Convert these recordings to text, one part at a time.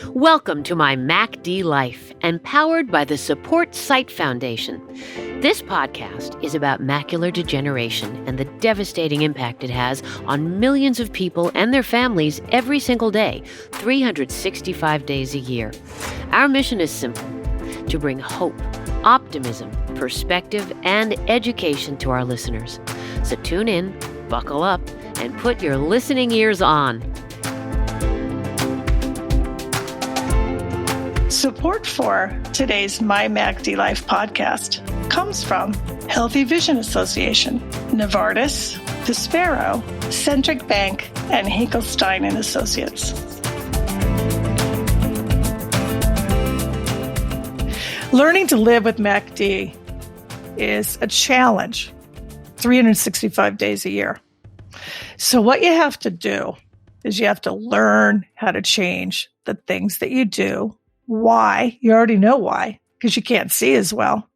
Welcome to MyMacDLife, and powered by the Support Sight Foundation. This podcast is about macular degeneration and the devastating impact it has on millions of people and their families every single day, 365 days a year. Our mission is simple: to bring hope, optimism, perspective, and education to our listeners. So tune in, buckle up, and put your listening ears on. Support for today's MyMacDLife podcast comes from Healthy Vision Association, Novartis, Vispero, Centric Bank, and Hinkelstein & Associates. Learning to live with MacD is a challenge 365 days a year. So what you have to do is you have to learn how to change the things that you do. Why? You already know why, because you can't see as well.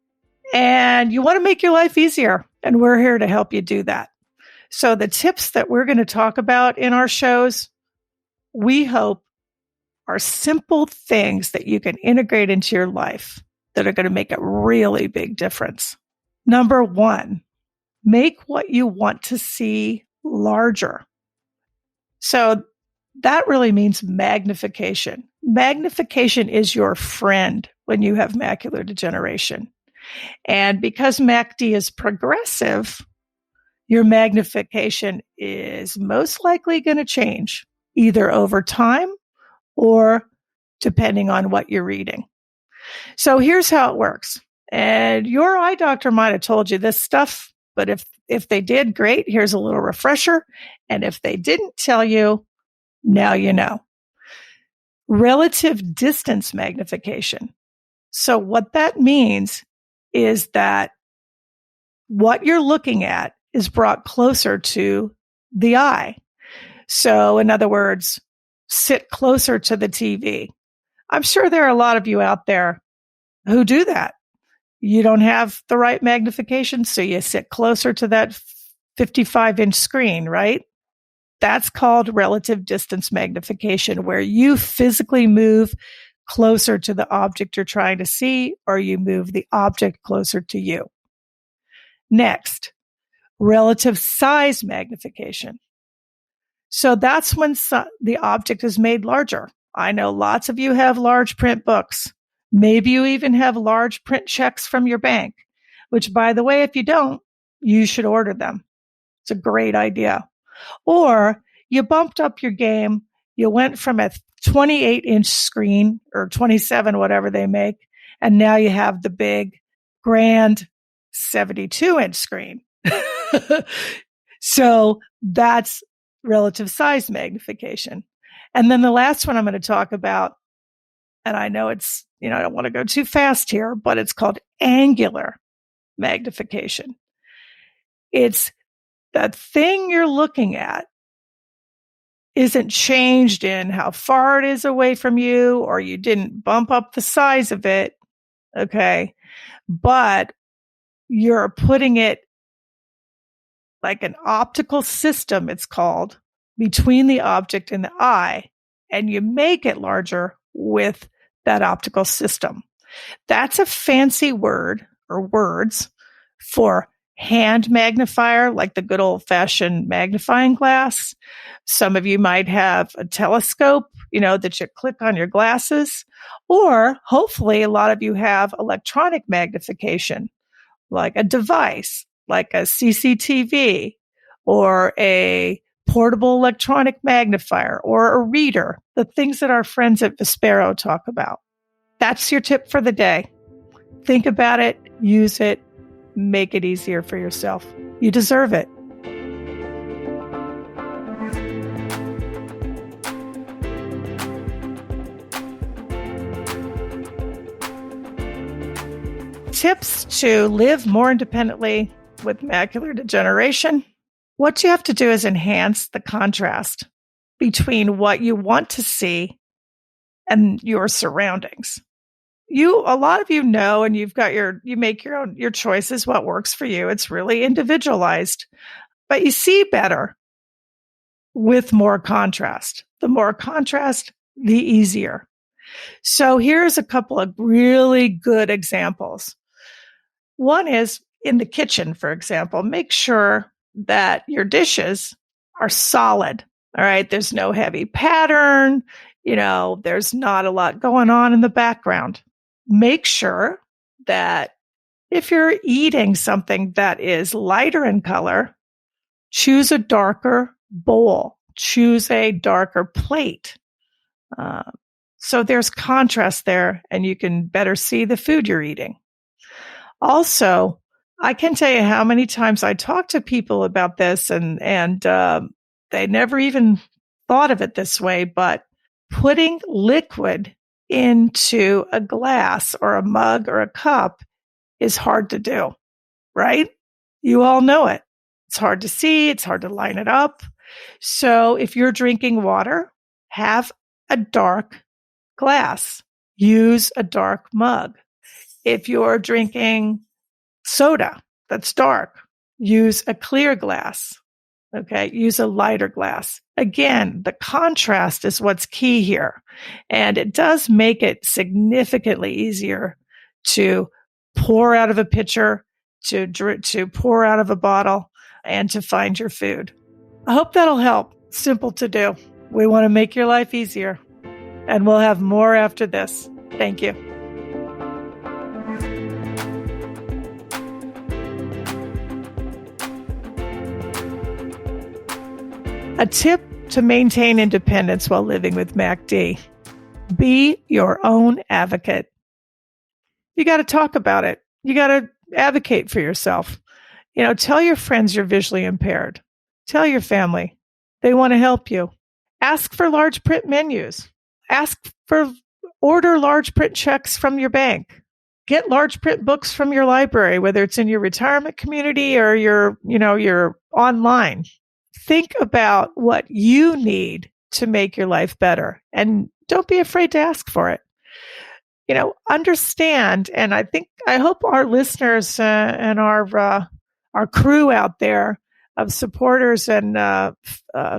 And you want to make your life easier, and we're here to help you do that. So the tips that we're going to talk about in our shows, we hope are simple things that you can integrate into your life that are going to make a really big difference. Number one, make what you want to see larger. So that really means magnification. Magnification is your friend when you have macular degeneration. And because MacD is progressive, your magnification is most likely going to change either over time or depending on what you're reading. So here's how it works. And your eye doctor might have told you this stuff, but if they did, great. Here's a little refresher. And if they didn't tell you, now you know. Relative distance magnification. So what that means is that what you're looking at is brought closer to the eye. So in other words, sit closer to the TV. I'm sure there are a lot of you out there who do that. You don't have the right magnification, so you sit closer to that 55-inch screen, right? That's called relative distance magnification, where you physically move closer to the object you're trying to see, or you move the object closer to you. Next, relative size magnification. So that's when the object is made larger. I know lots of you have large print books. Maybe you even have large print checks from your bank, which, by the way, if you don't, you should order them. It's a great idea. Or you bumped up your game. You went from a 28-inch screen or 27, whatever they make, and now you have the big, grand 72-inch screen. So that's relative size magnification. And then the last one I'm going to talk about, and I know it's, I don't want to go too fast here, but it's called angular magnification. It's that thing you're looking at isn't changed in how far it is away from you, or you didn't bump up the size of it, okay? But you're putting it like an optical system, it's called, between the object and the eye, and you make it larger with that optical system. That's a fancy word or words for hand magnifier, like the good old-fashioned magnifying glass. Some of you might have a telescope, that you click on your glasses, or hopefully a lot of you have electronic magnification, like a device, like a CCTV, or a portable electronic magnifier, or a reader, the things that our friends at Vispero talk about. That's your tip for the day. Think about it, use it, make it easier for yourself. You deserve it. Tips to live more independently with macular degeneration. What you have to do is enhance the contrast between what you want to see and your surroundings. A lot of you know, and you make your choices, what works for you. It's really individualized, but you see better with more contrast. The more contrast, the easier. So here's a couple of really good examples. One is in the kitchen, for example, make sure that your dishes are solid. All right. There's no heavy pattern. There's not a lot going on in the background. Make sure that if you're eating something that is lighter in color, choose a darker bowl, choose a darker plate. So there's contrast there and you can better see the food you're eating. Also, I can tell you how many times I talk to people about this and they never even thought of it this way, but putting liquid into a glass or a mug or a cup is hard to do, right? You all know it. It's hard to see. It's hard to line it up. So if you're drinking water, have a dark glass. Use a dark mug. If you're drinking soda that's dark, use a clear glass. Okay. Use a lighter glass. Again, the contrast is what's key here. And it does make it significantly easier to pour out of a pitcher, to pour out of a bottle, and to find your food. I hope that'll help. Simple to do. We want to make your life easier. And we'll have more after this. Thank you. A tip to maintain independence while living with MacD. Be your own advocate. You got to talk about it. You got to advocate for yourself. Tell your friends you're visually impaired. Tell your family. They want to help you. Ask for large print menus. Order large print checks from your bank. Get large print books from your library, whether it's in your retirement community or you're online. Think about what you need to make your life better and don't be afraid to ask for it. Understand, and I hope our listeners and our crew out there of supporters and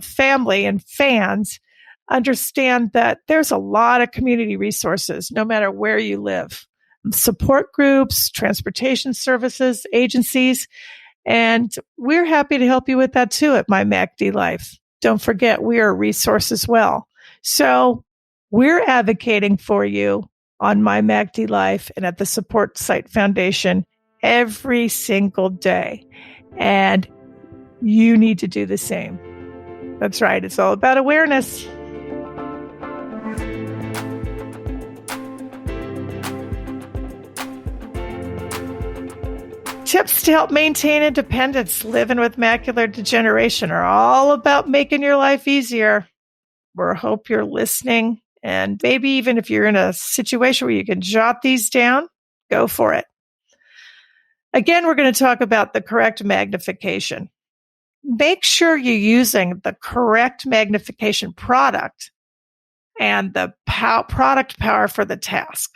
family and fans understand that there's a lot of community resources, no matter where you live. Support groups, transportation services, agencies, and we're happy to help you with that too at MyMacDLife. Don't forget, we are a resource as well. So we're advocating for you on MyMacDLife and at the Support Site Foundation every single day. And you need to do the same. That's right. It's all about awareness. Tips to help maintain independence living with macular degeneration are all about making your life easier. We hope you're listening. And maybe even if you're in a situation where you can jot these down, go for it. Again, we're going to talk about the correct magnification. Make sure you're using the correct magnification product and the product power for the task.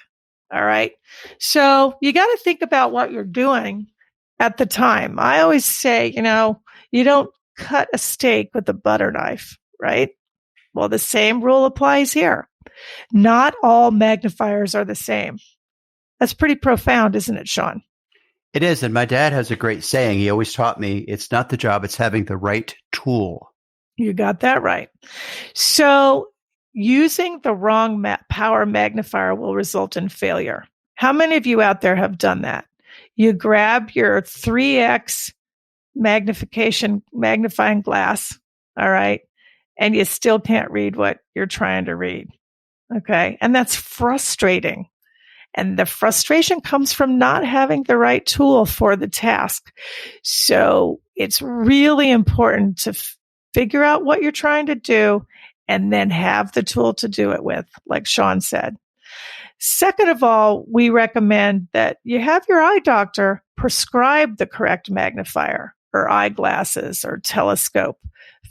All right. So you got to think about what you're doing at the time. I always say, you don't cut a steak with a butter knife, right? Well, the same rule applies here. Not all magnifiers are the same. That's pretty profound, isn't it, Sean? It is. And my dad has a great saying. He always taught me, it's not the job, it's having the right tool. You got that right. So using the wrong power magnifier will result in failure. How many of you out there have done that? You grab your 3x magnifying glass, all right, and you still can't read what you're trying to read, okay? And that's frustrating. And the frustration comes from not having the right tool for the task. So it's really important to figure out what you're trying to do and then have the tool to do it with, like Sean said. Second of all, we recommend that you have your eye doctor prescribe the correct magnifier or eyeglasses or telescope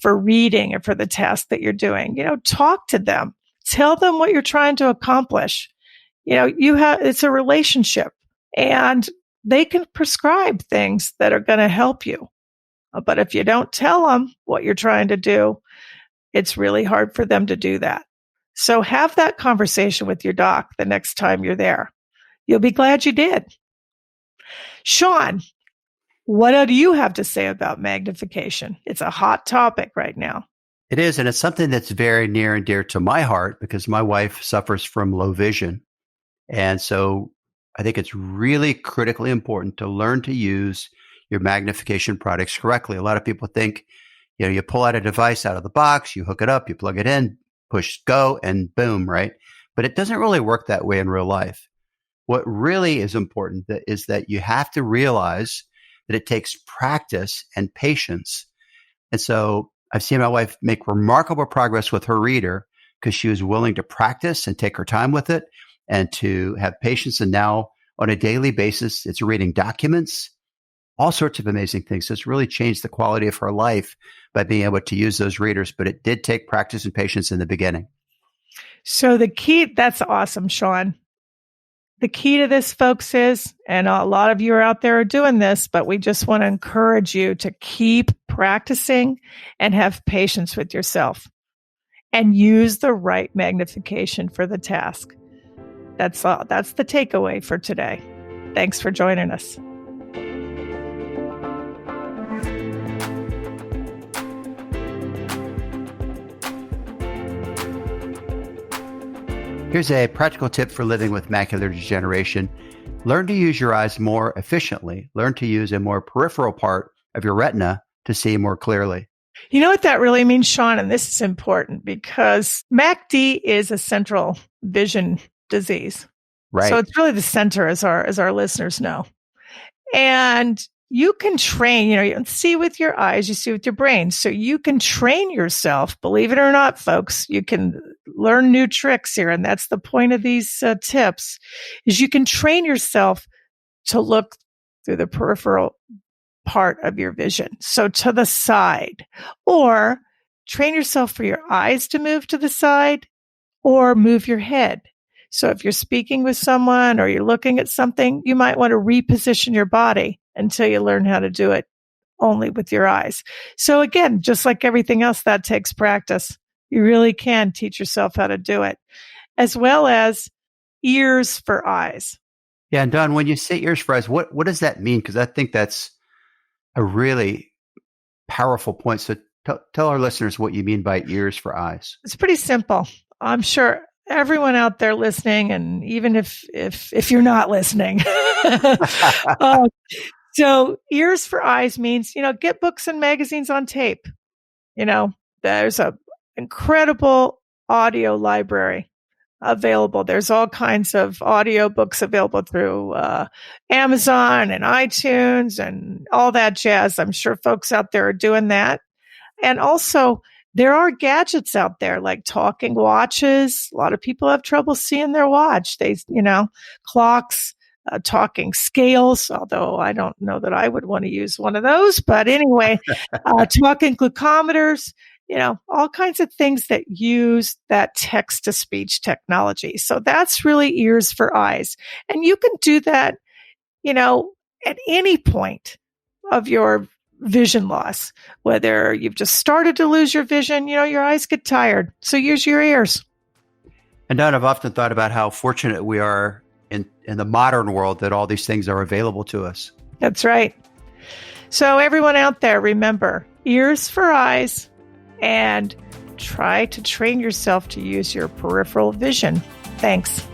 for reading or for the task that you're doing. Talk to them. Tell them what you're trying to accomplish. It's a relationship and they can prescribe things that are going to help you. But if you don't tell them what you're trying to do, it's really hard for them to do that. So have that conversation with your doc the next time you're there. You'll be glad you did. Sean, what do you have to say about magnification? It's a hot topic right now. It is, and it's something that's very near and dear to my heart because my wife suffers from low vision. And so I think it's really critically important to learn to use your magnification products correctly. A lot of people think, you pull out a device out of the box, you hook it up, you plug it in, push go, and boom, right? But it doesn't really work that way in real life. What really is important is that you have to realize that it takes practice and patience. And so I've seen my wife make remarkable progress with her reader because she was willing to practice and take her time with it and to have patience. And now on a daily basis, it's reading documents, all sorts of amazing things. So it's really changed the quality of her life by being able to use those readers. But it did take practice and patience in the beginning. So the key, that's awesome, Sean. The key to this, folks, is, and a lot of you are out there are doing this, but we just want to encourage you to keep practicing and have patience with yourself and use the right magnification for the task. That's all. That's the takeaway for today. Thanks for joining us. Here's a practical tip for living with macular degeneration. Learn to use your eyes more efficiently. Learn to use a more peripheral part of your retina to see more clearly. You know what that really means, Sean? And this is important because MACD is a central vision disease. Right. So it's really the center, as our listeners know. And you can train, you don't see with your eyes, you see with your brain. So you can train yourself, believe it or not, folks, you can learn new tricks here. And that's the point of these tips, is you can train yourself to look through the peripheral part of your vision. So to the side, or train yourself for your eyes to move to the side or move your head. So if you're speaking with someone or you're looking at something, you might want to reposition your body until you learn how to do it only with your eyes. So again, just like everything else, that takes practice. You really can teach yourself how to do it, as well as ears for eyes. Yeah, and Don, when you say ears for eyes, what does that mean? Because I think that's a really powerful point. So tell our listeners what you mean by ears for eyes. It's pretty simple. I'm sure everyone out there listening, and even if you're not listening, so ears for eyes means, get books and magazines on tape. There's a incredible audio library available. There's all kinds of audio books available through Amazon and iTunes and all that jazz. I'm sure folks out there are doing that. And also, there are gadgets out there like talking watches. A lot of people have trouble seeing their watch. Clocks, talking scales, although I don't know that I would want to use one of those. But anyway, talking glucometers, all kinds of things that use that text-to-speech technology. So that's really ears for eyes. And you can do that, at any point of your vision loss, whether you've just started to lose your vision, your eyes get tired. So use your ears. And Don, I've often thought about how fortunate we are in the modern world that all these things are available to us. That's right. So everyone out there, remember, ears for eyes, and try to train yourself to use your peripheral vision. Thanks.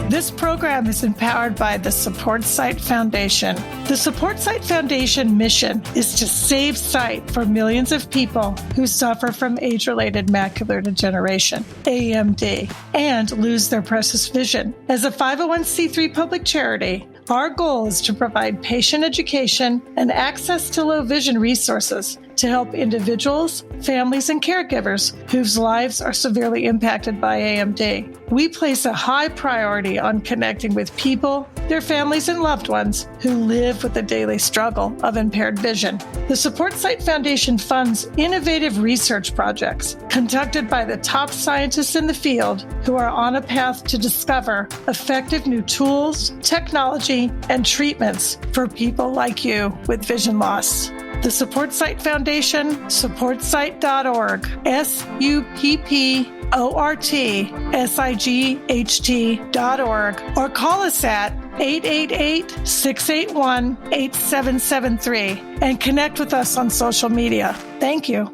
This program is empowered by the Support Sight Foundation. The Support Sight Foundation mission is to save sight for millions of people who suffer from age-related macular degeneration, AMD, and lose their precious vision. As a 501c3 public charity, our goal is to provide patient education and access to low vision resources to help individuals, families, and caregivers whose lives are severely impacted by AMD. We place a high priority on connecting with people, their families, and loved ones who live with the daily struggle of impaired vision. The Support Sight Foundation funds innovative research projects conducted by the top scientists in the field who are on a path to discover effective new tools, technology, and treatments for people like you with vision loss. The Support Site Foundation, supportsite.org, supportsight.org, or call us at 888-681-8773 and connect with us on social media. Thank you.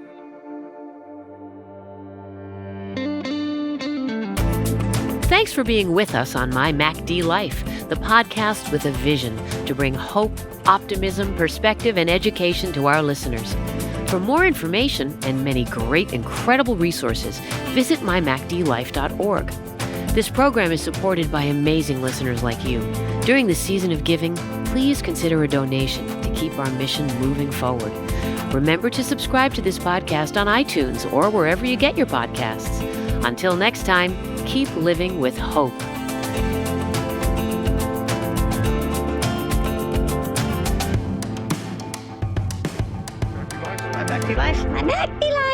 Thanks for being with us on MyMacDLife, the podcast with a vision to bring hope, optimism, perspective, and education to our listeners. For more information and many great, incredible resources, visit MyMacDLife.org. This program is supported by amazing listeners like you. During the season of giving, please consider a donation to keep our mission moving forward. Remember to subscribe to this podcast on iTunes or wherever you get your podcasts. Until next time, keep living with hope. MyMacDLife. MyMacDLife.